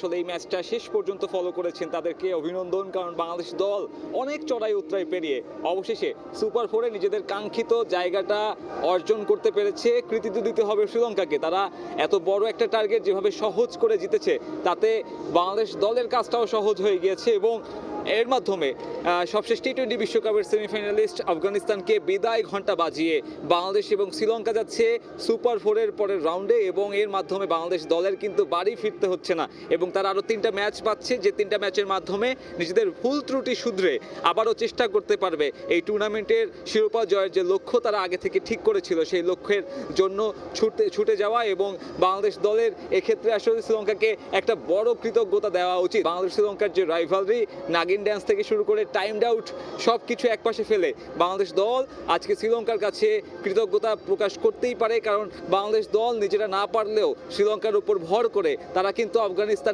আসলে এই ম্যাচটা শেষ পর্যন্ত ফলো করেছেন তাদেরকে অভিনন্দন, কারণ বাংলাদেশ দল অনেক চড়াই উতরাই পেরিয়ে অবশেষে সুপার ফোরে নিজেদের কাঙ্ক্ষিত জায়গাটা অর্জন করতে পেরেছে। কৃতিত্ব দিতে হবে শ্রীলঙ্কাকে, তারা এত বড় একটা টার্গেট যেভাবে সহজ করে জিতেছে তাতে বাংলাদেশ দলের কাজটাও সহজ হয়ে গিয়েছে এবং এর মাধ্যমে সবশেষ টি-20 বিশ্বকাপের সেমিফাইনালিস্ট আফগানিস্তানকে বিদায় ঘণ্টা বাজিয়ে বাংলাদেশ এবং শ্রীলঙ্কা যাচ্ছে সুপার ফোরের পরের রাউন্ডে এবং এর মাধ্যমে বাংলাদেশ দলের কিন্তু বাড়ি ফিরতে হচ্ছে না এবং তারা আরও 3টা ম্যাচ পাচ্ছে, যে 3টা ম্যাচের মাধ্যমে নিজেদের ভুল ত্রুটি শুধরে আবারও চেষ্টা করতে পারবে এই টুর্নামেন্টের শিরোপা জয়ের যে লক্ষ্য তারা আগে থেকে ঠিক করেছিল সেই লক্ষ্যের জন্য ছুটে যাওয়া। এবং বাংলাদেশ দলের এক্ষেত্রে আসলে শ্রীলঙ্কাকে একটা বড় কৃতজ্ঞতা দেওয়া উচিত। বাংলাদেশ শ্রীলঙ্কার যে রাইভালরি, নাগিন ড্যান্স থেকে শুরু করে টাইমড আউট, সব কিছু একপাশে ফেলে বাংলাদেশ দল আজকে শ্রীলঙ্কার কাছে কৃতজ্ঞতা প্রকাশ করতেই পারে, কারণ বাংলাদেশ দল নিজেরা না পারলেও শ্রীলঙ্কার উপর ভর করে তারা কিন্তু আফগানিস্তান